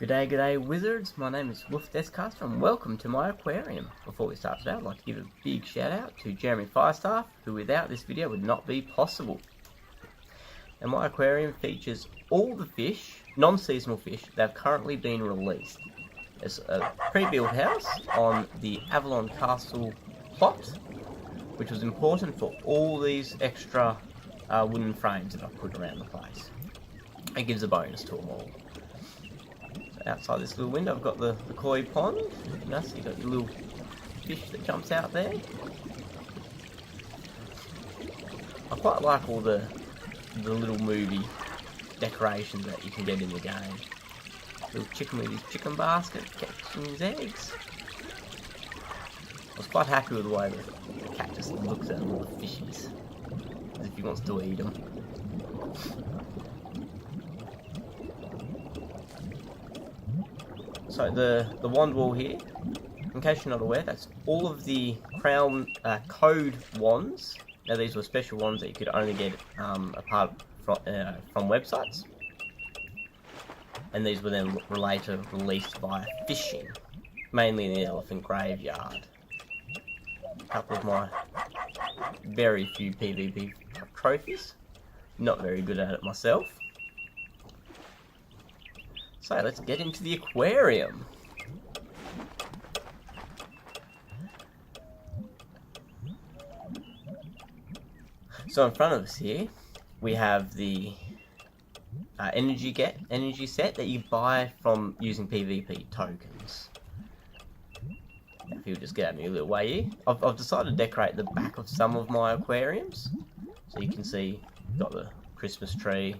G'day wizards, my name is Wolf and welcome to my aquarium. Before we start today, I'd like to give a big shout out to Jeremy Firestaff, who without this video would not be possible. And my aquarium features all the fish, non-seasonal fish, that have currently been released. It's a pre-built house on the Avalon Castle plot, which was important for all these extra wooden frames that I've put around the place. It gives a bonus to them all. Outside this little window I've got the koi pond, so you've got your little fish that jumps out there. I quite like all the little movie decorations that you can get in the game. Little chicken with his chicken basket, catching his eggs. I was quite happy with the way the cat just looks at all the fishies, as if he wants to eat them. So the wand wall here, in case you're not aware, that's all of the crown code wands. Now these were special wands that you could only get apart from websites, and these were then later released via fishing, mainly in the elephant graveyard. A couple of my very few PvP trophies, not very good at it myself. So let's get into the aquarium. So in front of us here, we have the energy set that you buy from using PvP tokens. Now, if you'll just get at me a little way here, I've decided to decorate the back of some of my aquariums. So you can see, got the Christmas tree.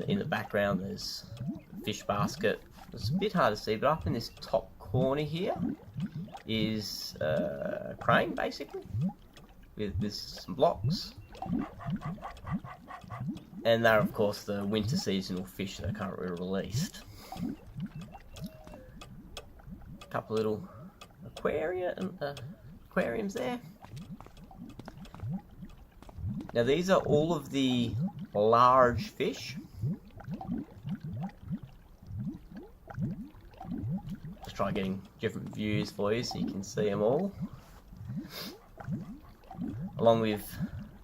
In the background there's a fish basket. It's a bit hard to see, but up in this top corner here is a crane, basically, with some blocks. And they're of course the winter seasonal fish that are currently released. A couple little aquariums there. Now these are all of the large fish. Just try getting different views for you so you can see them all. Along with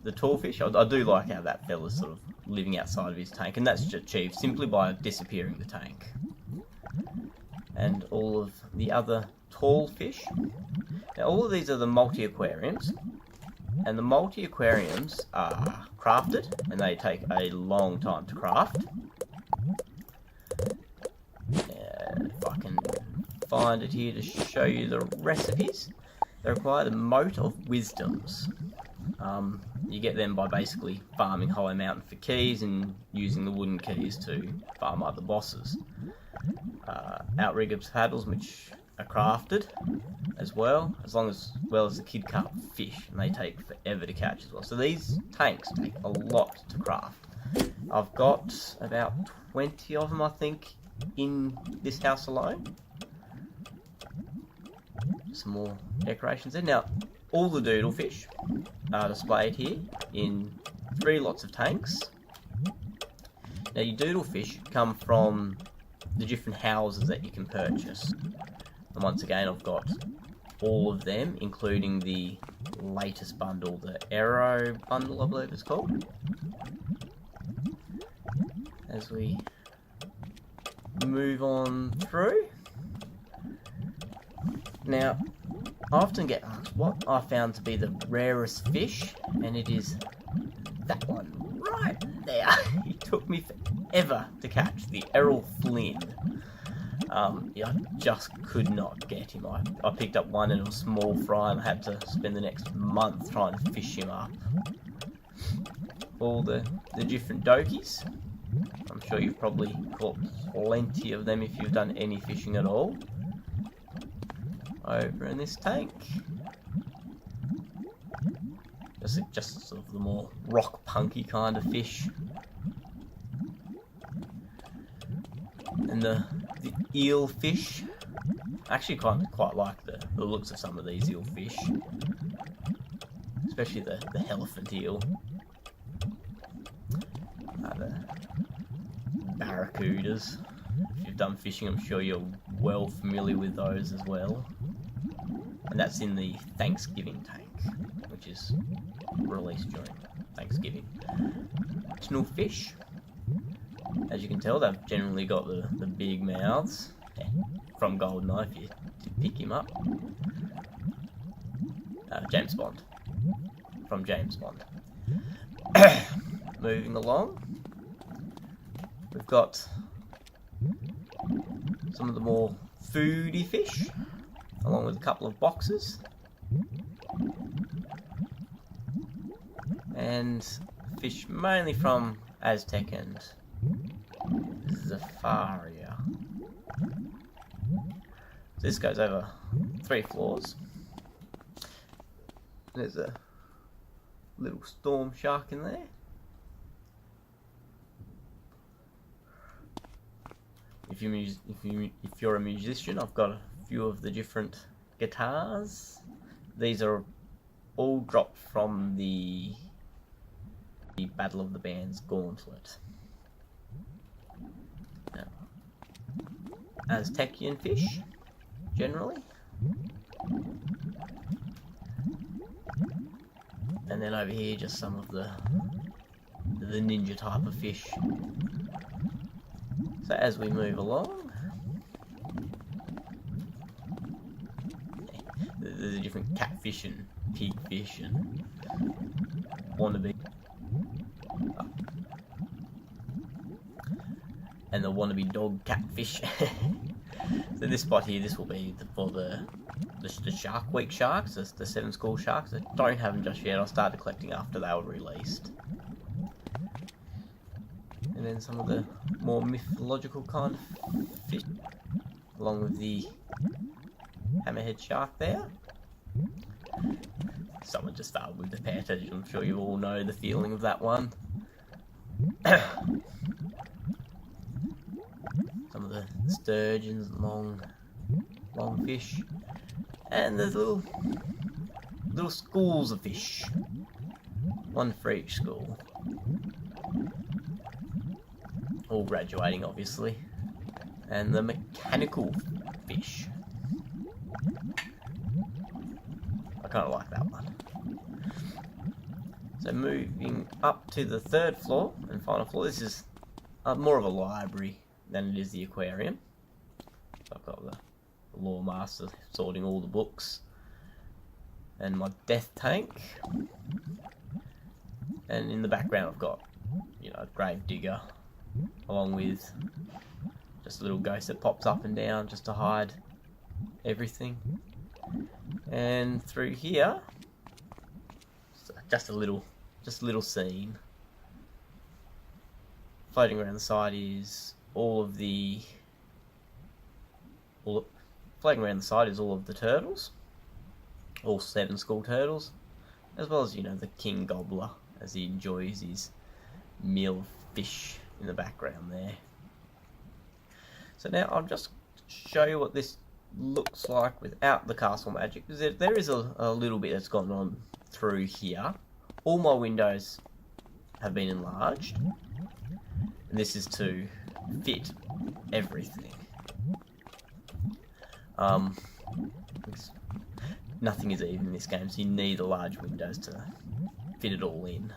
the tall fish, I do like how that fella's sort of living outside of his tank, and that's achieved simply by disappearing the tank. And all of the other tall fish. Now all of these are the multi-aquariums. And the multi-aquariums are crafted, and they take a long time to craft. If I can find it here to show you the recipes. They require the Moat of Wisdoms. You get them by basically farming Hollow Mountain for keys and using the wooden keys to farm other bosses. Outrigger paddles, which are crafted as well as the Kid Carp fish, and they take forever to catch as well. So these tanks take a lot to craft. I've got about 20 of them, I think, in this house alone. Some more decorations there. Now, all the doodle fish are displayed here in 3 lots of tanks. Now, your doodle fish come from the different houses that you can purchase. And once again, I've got all of them, including the latest bundle, the Aero bundle, I believe it's called. As we move on through. Now, I often get asked what I found to be the rarest fish, and it is that one right there. It took me forever to catch the Errol Flynn. I just could not get him. I picked up one in a small fry and I had to spend the next month trying to fish him up. All the different dokies. I'm sure you've probably caught plenty of them if you've done any fishing at all. Over in this tank. Just sort of the more rock punky kind of fish. And the eel fish. I actually quite like the looks of some of these eel fish. Especially the elephant eel. The barracudas, if you've done fishing, I'm sure you're well familiar with those as well. And that's in the Thanksgiving tank, which is released during Thanksgiving. Traditional fish, as you can tell, they've generally got the big mouths. Yeah, from Goldeneye, if you pick him up. James Bond. From James Bond. Moving along, we've got some of the more foody fish, along with a couple of boxes, and fish mainly from Aztec and Zafaria. This goes over 3 floors. There's a little storm shark in there. If you're a musician, I've got a few of the different guitars. These are all dropped from the Battle of the Bands Gauntlet. Now, Aztecian fish, generally. And then over here, just some of the ninja type of fish. So as we move along, there's a different catfish and pigfish and wannabe. And the wannabe dog catfish. So this spot here, this will be for the Shark Week sharks, the 7 school sharks. I don't have them just yet. I'll start collecting after they were released. And then some of the more mythological kind of fish, along with the hammerhead shark there. Someone just started with the pet, as I'm sure you all know the feeling of that one. Some of the sturgeons, long fish, and there's little schools of fish, one for each school, all graduating obviously, and the mechanical fish. I kind of like that one. So moving up to the 3rd floor and final floor, this is more of a library than it is the aquarium. So I've got the Lore Master sorting all the books, and my death tank, and in the background I've got, a grave digger, along with just a little ghost that pops up and down just to hide everything. And through here, just a little scene. Floating around the side is all of the turtles, all 7 school turtles, as well as the king gobbler as he enjoys his meal of fish in the background there. So now I'll just show you what this looks like without the castle magic, because there is a little bit that's gone on through here. All my windows have been enlarged, and this is to fit everything. Nothing is even in this game, so you need the large windows to fit it all in.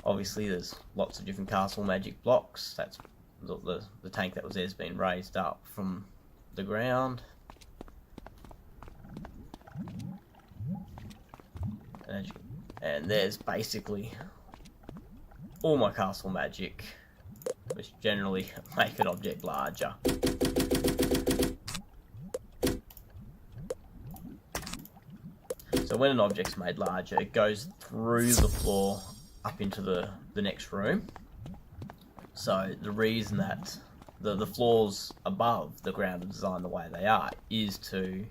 Obviously there's lots of different castle magic blocks. That's the tank that was there has been raised up from the ground. And there's basically all my castle magic, which generally make an object larger. So when an object's made larger, it goes through the floor up into the next room. So the reason that the floors above the ground are designed the way they are is to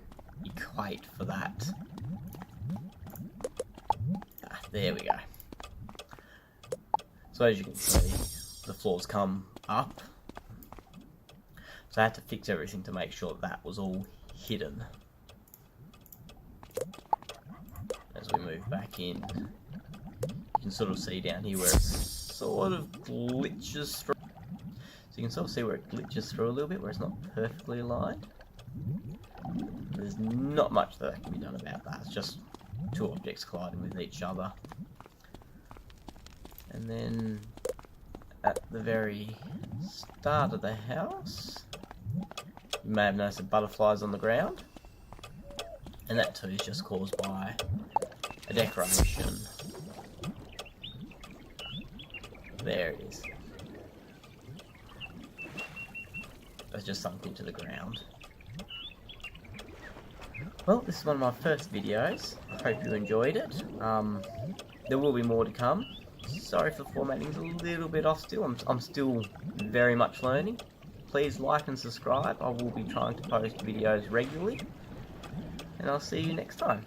equate for that. There we go. So as you can see, the floors come up. So I had to fix everything to make sure that was all hidden. As we move back in, you can sort of see down here where it sort of glitches through. So you can sort of see where it glitches through a little bit, where it's not perfectly aligned. There's not much that can be done about that. It's just two objects colliding with each other. And then at the very start of the house, you may have noticed the butterflies on the ground, and that too is just caused by a decoration. There it is. It's just sunk into the ground. Well, this is one of my first videos. I hope you enjoyed it. There will be more to come. Sorry if the formatting's a little bit off still. I'm still very much learning. Please like and subscribe. I will be trying to post videos regularly. And I'll see you next time.